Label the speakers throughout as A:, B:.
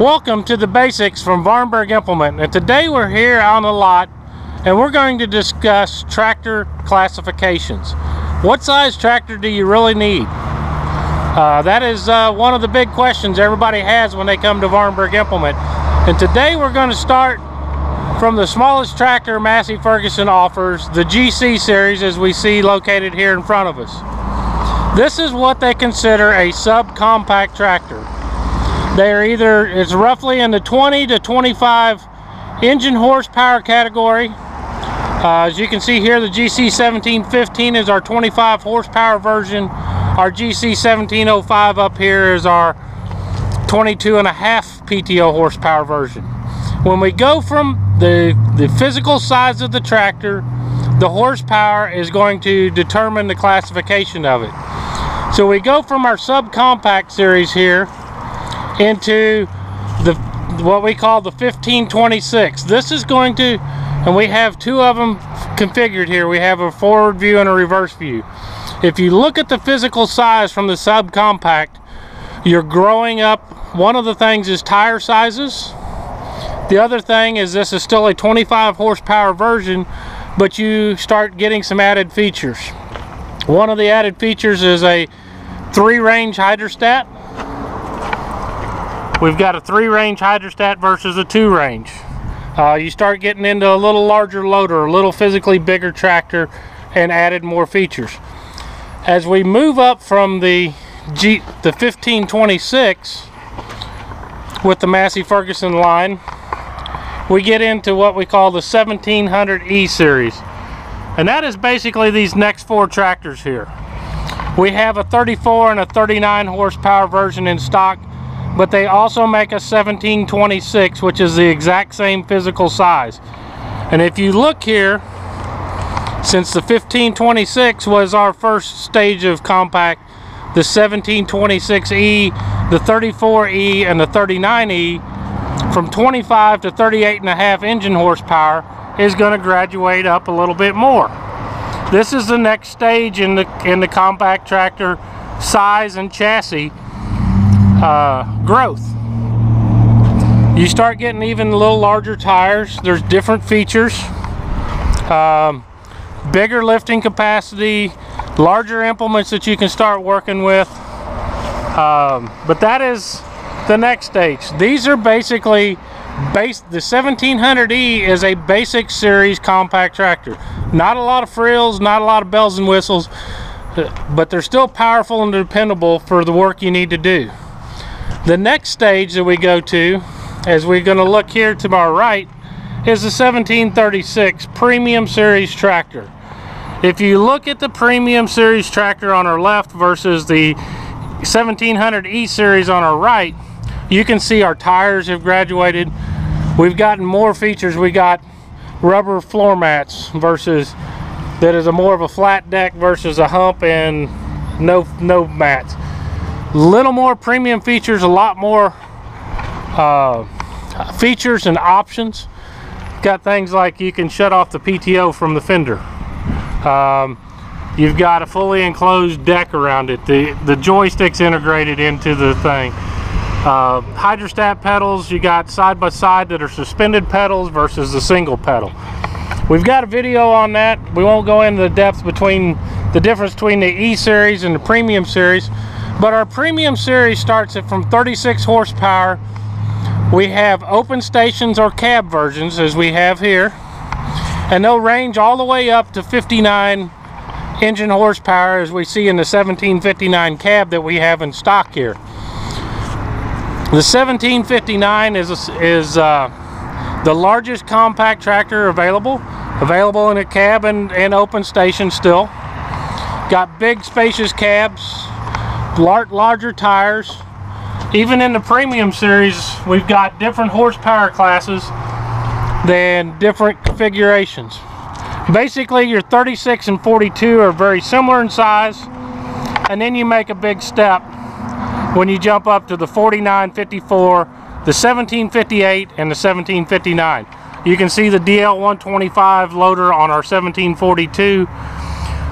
A: Welcome to the basics from Vahrenberg Implement, and today we're here on the lot and we're going to discuss tractor classifications. What size tractor do you really need? That is one of the big questions everybody has when they come to Vahrenberg Implement, and today we're going to start from the smallest tractor Massey Ferguson offers, the GC series, as we see located here in front of us. This is what they consider a subcompact tractor. It's roughly in the 20 to 25 engine horsepower category. As you can see here, the GC 1715 is our 25 horsepower version. Our GC 1705 up here is our 22.5 PTO horsepower version. When we go from the physical size of the tractor, the horsepower is going to determine the classification of it. So we go from our subcompact series here into what we call the 1526. This is going to, and we have two of them configured here. We have a forward view and a reverse view. If you look at the physical size from the subcompact, you're growing up. One of the things is tire sizes. The other thing is this is still a 25 horsepower version, but you start getting some added features. One of the added features is a 3-range hydrostat. We've got a 3-range hydrostat versus a 2-range. You start getting into a little larger loader, a little physically bigger tractor, and added more features. As we move up from the 1526 with the Massey Ferguson line, we get into what we call the 1700E series. And that is basically these next 4 tractors here. We have a 34 and a 39 horsepower version in stock, but they also make a 1726, which is the exact same physical size. And if you look here, since the 1526 was our first stage of compact, the 1726E, the 34E, and the 39E, from 25 to 38.5 engine horsepower, is going to graduate up a little bit more. This is the next stage in the compact tractor size and chassis growth. You start getting even a little larger tires. There's different features, bigger lifting capacity, larger implements that you can start working with, but that is the next stage. These are basically the 1700E is a basic series compact tractor. Not a lot of frills, not a lot of bells and whistles, but they're still powerful and dependable for the work you need to do. The next stage that we go to, as we're going to look here to our right, is the 1736 Premium Series tractor. If you look at the Premium Series tractor on our left versus the 1700E series on our right, you can see our tires have graduated. We've gotten more features. We got rubber floor mats versus that is more of a flat deck versus a hump and no mats. Little more premium features, a lot more features and options. Got things like you can shut off the PTO from the fender. You've got a fully enclosed deck around it. The joystick's integrated into the thing. Hydrostat pedals, you got side by side that are suspended pedals versus the single pedal. We've got a video on that. We won't go into the depth between the difference between the E series and the Premium series, but our Premium series starts at from 36 horsepower. We have open stations or cab versions, as we have here, and they'll range all the way up to 59 engine horsepower, as we see in the 1759 cab that we have in stock here. The 1759 is the largest compact tractor available in a cab and open station still. Got big spacious cabs, larger tires. Even in the Premium series, we've got different horsepower classes than different configurations. Basically, your 36 and 42 are very similar in size, and then you make a big step when you jump up to the 49, 54, the 1758, and the 1759. You can see the DL125 loader on our 1742.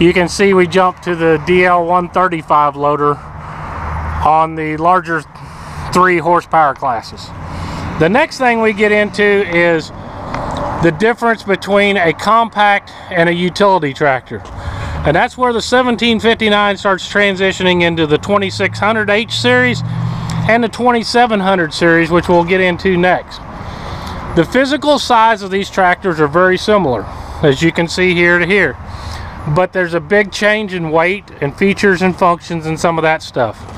A: You can see we jump to the DL135 loader on the larger 3 horsepower classes. The next thing we get into is the difference between a compact and a utility tractor. And that's where the 1759 starts transitioning into the 2600H series and the 2700 series, which we'll get into next. The physical size of these tractors are very similar, as you can see here to here. But there's a big change in weight and features and functions and some of that stuff.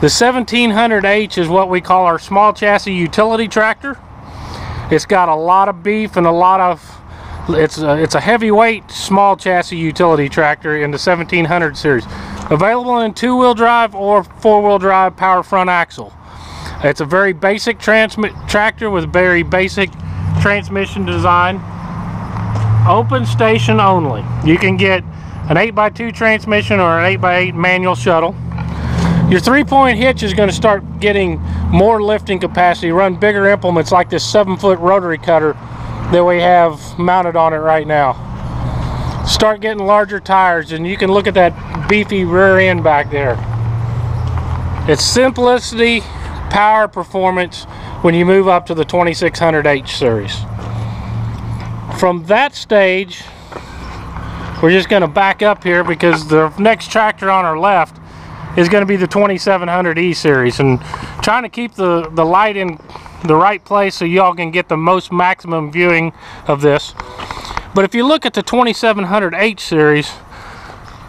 A: The 1700H is what we call our small chassis utility tractor. It's got a lot of beef and a lot of, it's a heavyweight small chassis utility tractor in the 1700 series. Available in 2-wheel drive or 4-wheel drive power front axle. It's a very basic tractor with very basic transmission design. Open station only. You can get an 8x2 transmission or an 8x8 manual shuttle. Your 3-point hitch is going to start getting more lifting capacity, run bigger implements like this 7-foot rotary cutter that we have mounted on it right now. Start getting larger tires, and you can look at that beefy rear end back there. It's simplicity, power, performance when you move up to the 2600H series. From that stage, we're just going to back up here because the next tractor on our left is going to be the 2700E series, and trying to keep the light in the right place so y'all can get the most maximum viewing of this. But if you look at the 2700H series,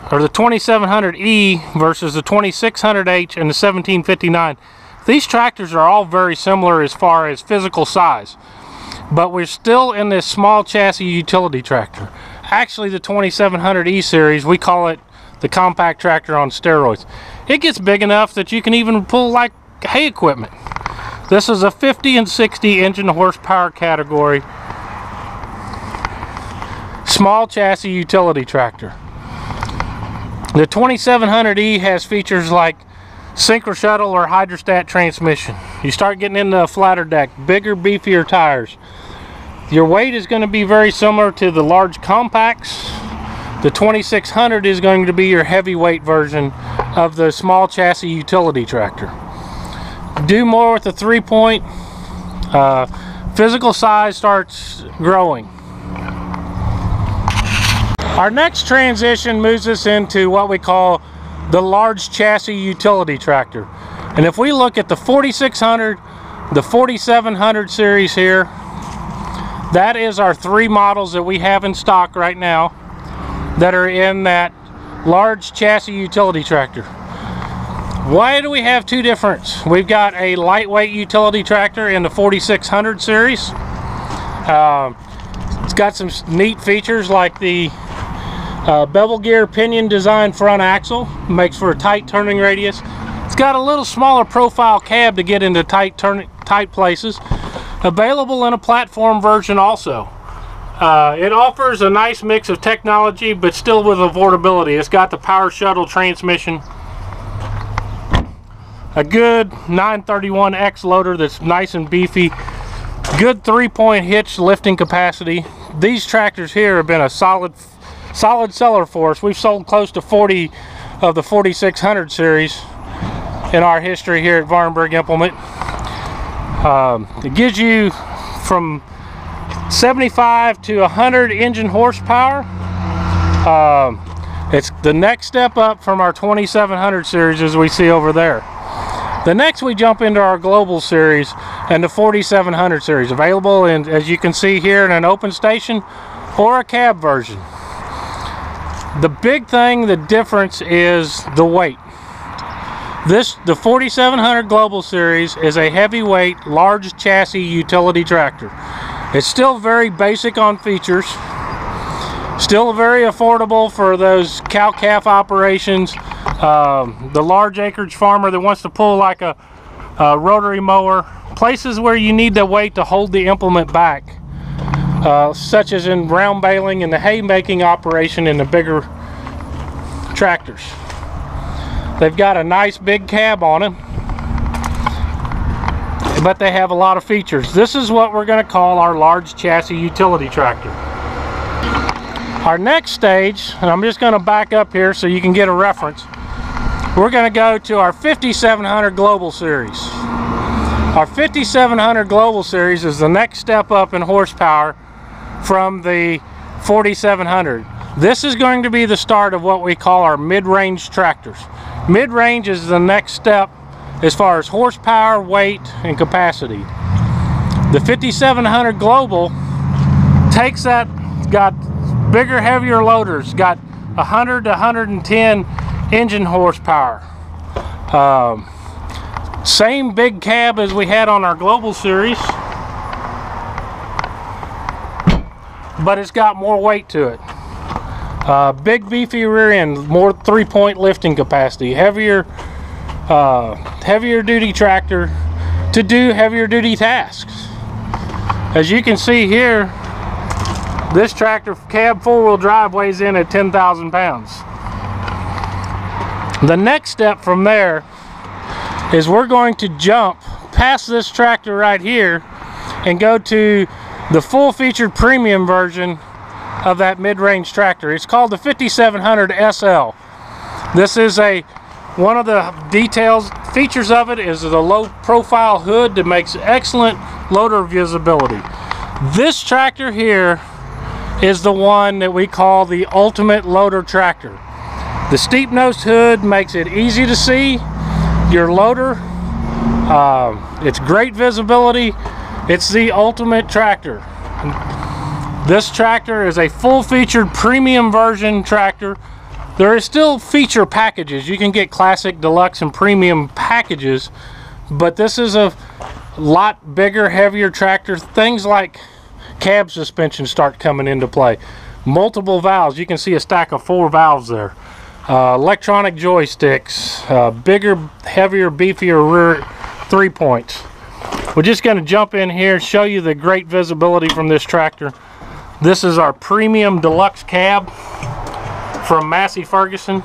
A: or the 2700E versus the 2600H and the 1759, these tractors are all very similar as far as physical size. But we're still in this small chassis utility tractor. Actually, the 2700E series, we call it the compact tractor on steroids. It gets big enough that you can even pull like hay equipment. This is a 50 and 60 engine horsepower category small chassis utility tractor. The 2700E has features like synchro shuttle or hydrostat transmission. You start getting into a flatter deck, bigger, beefier tires. Your weight is going to be very similar to the large compacts. The 2600 is going to be your heavyweight version of the small chassis utility tractor. Do more with the 3-point. Physical size starts growing. Our next transition moves us into what we call the large chassis utility tractor. And if we look at the 4600, the 4700 series here, that is our 3 models that we have in stock right now that are in that large chassis utility tractor. Why do we have 2 differents? We've got a lightweight utility tractor in the 4600 series. It's got some neat features like the bevel gear pinion design front axle, makes for a tight turning radius. It's got a little smaller profile cab to get into tight places. Available in a platform version also. It offers a nice mix of technology but still with affordability. It's got the power shuttle transmission, a good 931X loader that's nice and beefy, good 3-point hitch lifting capacity. These tractors here have been a solid seller for us. We've sold close to 40 of the 4600 series in our history here at Vahrenberg Implement. It gives you from 75 to 100 engine horsepower. It's the next step up from our 2700 series as we see over there. The next we jump into our global series and the 4700 series, available in, as you can see here, in an open station or a cab version. The big thing, the difference is the weight. The 4700 Global Series is a heavyweight, large chassis utility tractor. It's still very basic on features, still very affordable for those cow-calf operations, the large acreage farmer that wants to pull like a rotary mower, places where you need the weight to hold the implement back, such as in round baling and the hay making operation in the bigger tractors. They've got a nice big cab on them, but they have a lot of features. This is what we're going to call our large chassis utility tractor. Our next stage, and I'm just going to back up here so you can get a reference, we're going to go to our 5700 Global Series. Our 5700 Global Series is the next step up in horsepower from the 4700. This is going to be the start of what we call our mid-range tractors. Mid-range is the next step as far as horsepower, weight, and capacity. The 5700 Global takes that, got bigger, heavier loaders, got 100 to 110 engine horsepower. Same big cab as we had on our Global Series, but it's got more weight to it. Big beefy rear end, more 3-point lifting capacity, heavier duty tractor to do heavier duty tasks. As you can see here, this tractor cab 4-wheel drive weighs in at 10,000 pounds. The next step from there is we're going to jump past this tractor right here and go to the full-featured premium version of that mid-range tractor. It's called the 5700 SL. This is one of the features of it is the low-profile hood that makes excellent loader visibility. This tractor here is the one that we call the ultimate loader tractor. The steep-nosed hood makes it easy to see your loader. It's great visibility. It's the ultimate tractor. This tractor is a full-featured premium version tractor. There is still feature packages. You can get classic, deluxe, and premium packages, but this is a lot bigger, heavier tractor. Things like cab suspension start coming into play. Multiple valves. You can see a stack of 4 valves there. Electronic joysticks, bigger, heavier, beefier rear 3-points. We're just going to jump in here and show you the great visibility from this tractor. This is our premium deluxe cab from Massey Ferguson.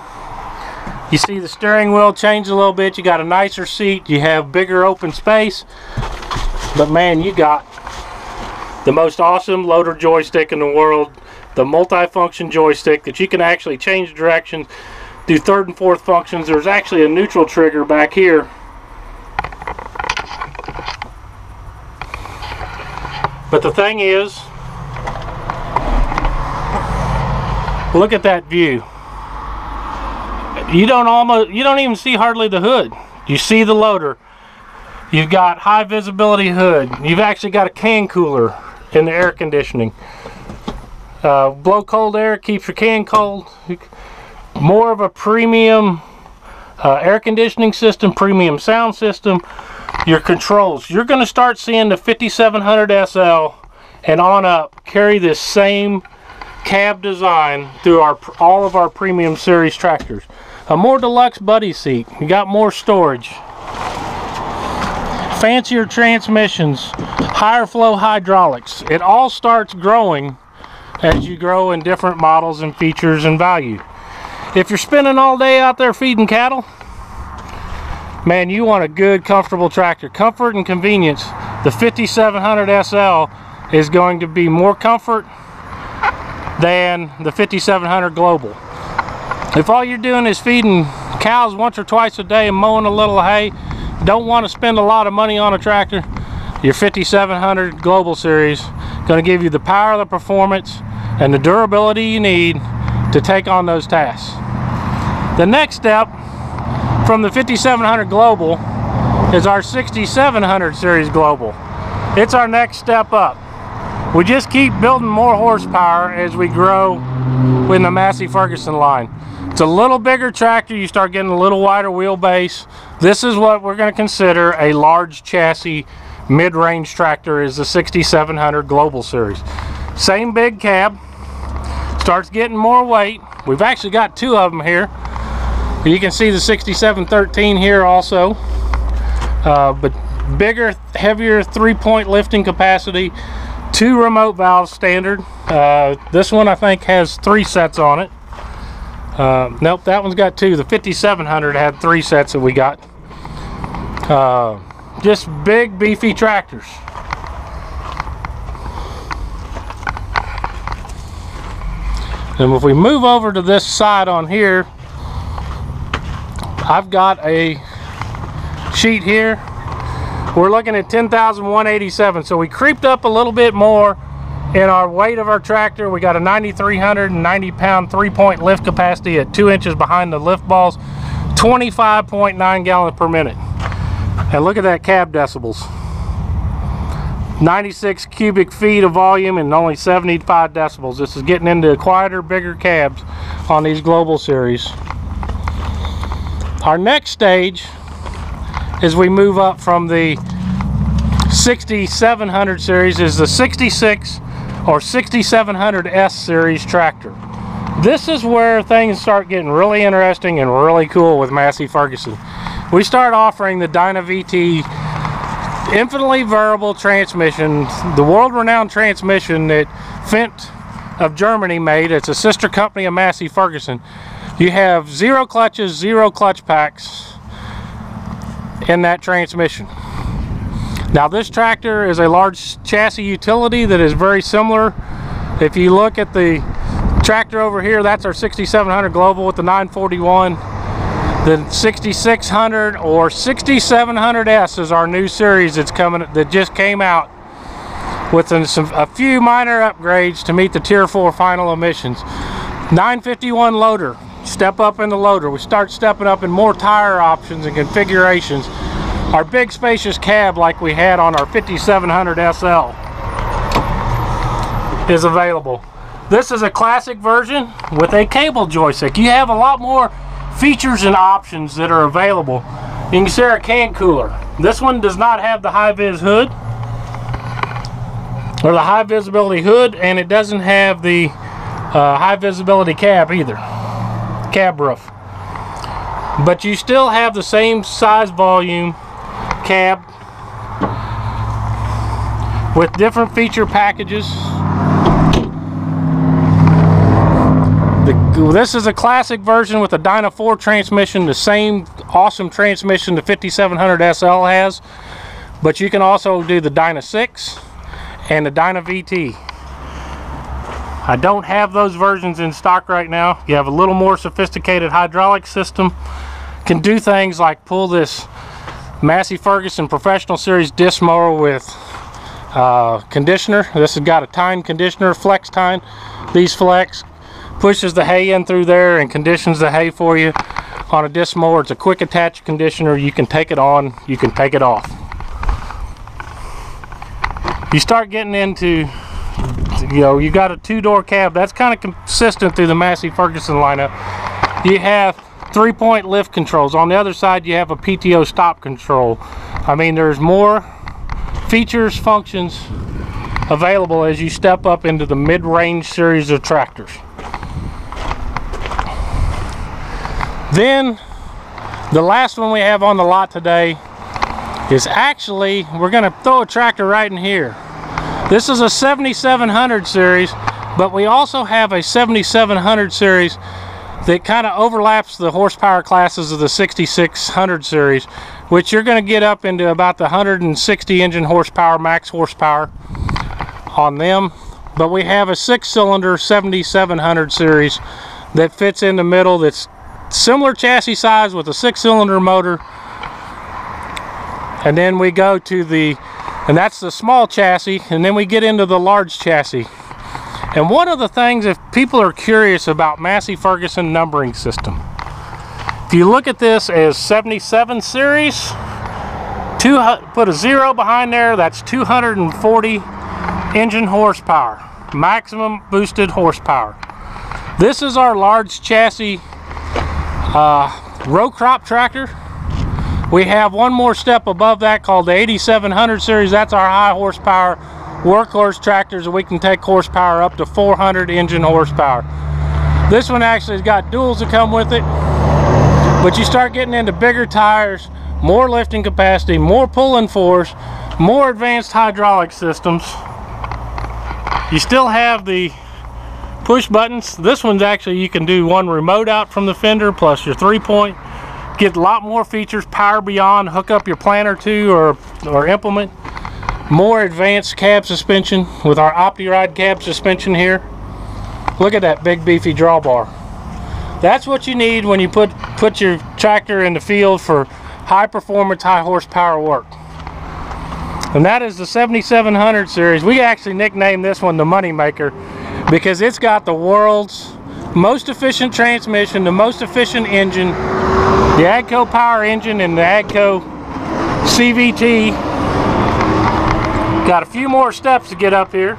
A: You see the steering wheel changed a little bit. You got a nicer seat. You have bigger open space. But man, you got the most awesome loader joystick in the world. The multi-function joystick that you can actually change direction, do 3rd and 4th functions. There's actually a neutral trigger back here. But the thing is, look at that view. You don't even see hardly the hood. You see the loader. You've got high visibility hood. You've actually got a can cooler in the air conditioning. Blow cold air, keeps your can cold. More of a premium air conditioning system, premium sound system. Your controls, you're going to start seeing the 5700 SL and on up carry this same cab design through all of our premium series tractors. A more deluxe buddy seat. You got more storage. Fancier transmissions, higher flow hydraulics. It all starts growing as you grow in different models and features and value. If you're spending all day out there feeding cattle, man, you want a good, comfortable tractor. Comfort and convenience. The 5700 SL is going to be more comfort than the 5700 Global. If all you're doing is feeding cows once or twice a day and mowing a little hay, don't want to spend a lot of money on a tractor, your 5700 Global Series going to give you the power, the performance, and the durability you need to take on those tasks. The next step from the 5700 Global is our 6700 Series Global. It's our next step up. We just keep building more horsepower as we grow in the Massey Ferguson line. It's a little bigger tractor. You start getting a little wider wheelbase. This is what we're going to consider a large chassis mid-range tractor, is the 6700 Global Series. Same big cab. Starts getting more weight. We've actually got 2 of them here. You can see the 6713 here also. But bigger, heavier 3-point lifting capacity. 2 remote valves standard. This one I think has 3 sets on it. Nope, that one's got 2. The 5700 had 3 sets that we got. Just big, beefy tractors. And if we move over to this side on here, I've got a sheet here we're looking at 10,187. So we creeped up a little bit more in our weight of our tractor. We got a 9,390 pound 3-point lift capacity at 2 inches behind the lift balls, 25.9 gallons per minute. And look at that cab decibels. 96 cubic feet of volume and only 75 decibels. This is getting into quieter, bigger cabs on these Global series. Our next stage as we move up from the 6700 series is the 66 or 6700S series tractor. This is where things start getting really interesting and really cool with Massey Ferguson. We start offering the Dyna VT infinitely variable transmission, the world-renowned transmission that Fendt of Germany made. It's a sister company of Massey Ferguson. You have 0 clutches, 0 clutch packs in that transmission. Now this tractor is a large chassis utility that is very similar. If you look at the tractor over here, that's our 6700 Global with the 941. The 6600 or 6700S is our new series that's coming, that just came out with a few minor upgrades to meet the Tier 4 final emissions. 951 loader, step up in the loader. We start stepping up in more tire options and configurations. Our big spacious cab like we had on our 5700 SL is available. This is a classic version with a cable joystick. You have a lot more features and options that are available. You can see our can cooler. This one does not have the high vis hood or the high visibility hood, and it doesn't have the high visibility cab either, cab roof. But you still have the same size volume cab with different feature packages. This is a classic version with a Dyna 4 transmission, the same awesome transmission the 5700 SL has, but you can also do the Dyna 6 and the Dyna VT. I don't have those versions in stock right now. You have a little more sophisticated hydraulic system, can do things like pull this Massey Ferguson Professional Series disc mower with conditioner. This has got a tine conditioner, flex tine. These flex pushes the hay in through there and conditions the hay for you on a disc mower. It's a quick attach conditioner. You can take it on, you can take it off. You start getting into, you know, you got a 2-door cab. That's kind of consistent through the Massey Ferguson lineup. You have 3-point lift controls. On the other side you have a PTO stop control. I mean, there's more features, functions available as you step up into the mid-range series of tractors. Then the last one we have on the lot today is actually, we're going to throw a tractor right in here. This is a 7700 series, but we also have a 7700 series that kind of overlaps the horsepower classes of the 6600 series, which you're going to get up into about the 160 engine horsepower, max horsepower on them. But we have a 6-cylinder 7700 series that fits in the middle, that's similar chassis size with a 6-cylinder motor. And then we go to the, and that's the small chassis, and then we get into the large chassis. And one of the things, if people are curious about Massey Ferguson numbering system, if you look at this as 77 series, put a 0 behind there, that's 240 engine horsepower, maximum boosted horsepower. This is our large chassis row crop tractor. We have one more step above that called the 8700 series. That's our high horsepower workhorse tractors, and we can take horsepower up to 400 engine horsepower. This one actually has got duals that come with it, but you start getting into bigger tires, more lifting capacity, more pulling force, more advanced hydraulic systems. You still have the push buttons. This one's actually, you can do one remote out from the fender plus your 3-point. Get a lot more features, power beyond, hook up your planter to or implement. More advanced cab suspension with our OptiRide cab suspension here. Look at that big beefy drawbar. That's what you need when you put your tractor in the field for high performance, high horsepower work. and that is the 7700 series. We actually nicknamed this one the Money Maker because it's got the world's most efficient transmission, the most efficient engine, the AGCO power engine and the AGCO CVT. Got a few more steps to get up here,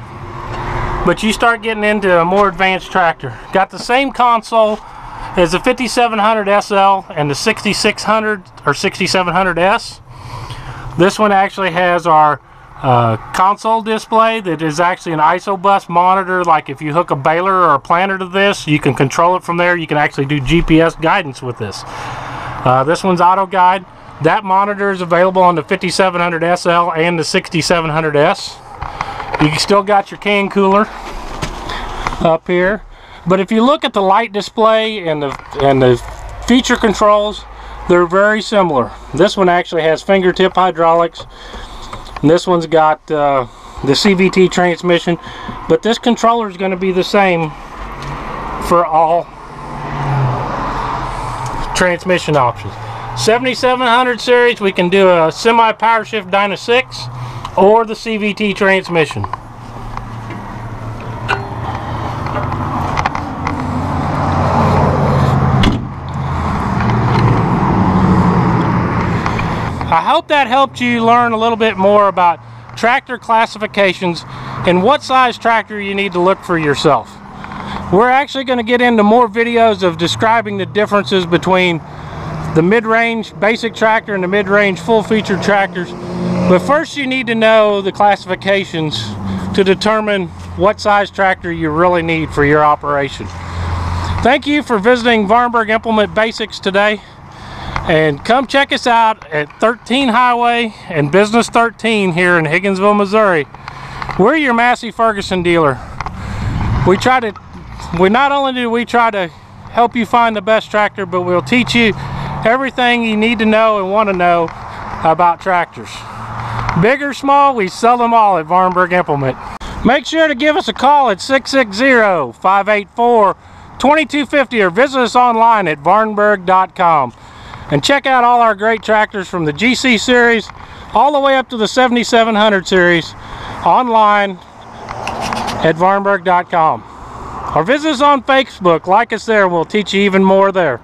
A: but you start getting into a more advanced tractor. Got the same console as the 5700 SL and the 6600 or 6700S. This one actually has our console display that is actually an ISO-bus monitor. Like if you hook a baler or a planter to this, you can control it from there. You can actually do GPS guidance with this. This one's auto guide. That monitor is available on the 5700 SL and the 6700S. You still got your can cooler up here. But if you look at the light display and the feature controls, they're very similar. This one actually has fingertip hydraulics, and this one's got the CVT transmission, but this controller is going to be the same for all transmission options. 7700 series, we can do a semi power shift Dyna 6 or the CVT transmission. I hope that helped you learn a little bit more about tractor classifications and what size tractor you need to look for yourself. We're actually going to get into more videos of describing the differences between the mid-range basic tractor and the mid-range full-featured tractors. But first you need to know the classifications to determine what size tractor you really need for your operation. Thank you for visiting Vahrenberg Implement Basics today. And come check us out at 13 Highway and Business 13 here in Higginsville, Missouri. We're your Massey Ferguson dealer. Not only do we try to help you find the best tractor, but we'll teach you everything you need to know and want to know about tractors. Big or small, we sell them all at Vahrenberg Implement. Make sure to give us a call at 660-584-2250 or visit us online at Vahrenberg.com. And check out all our great tractors from the GC series all the way up to the 7700 series online at Vahrenberg.com. Or visit us on Facebook, like us there, and we'll teach you even more there.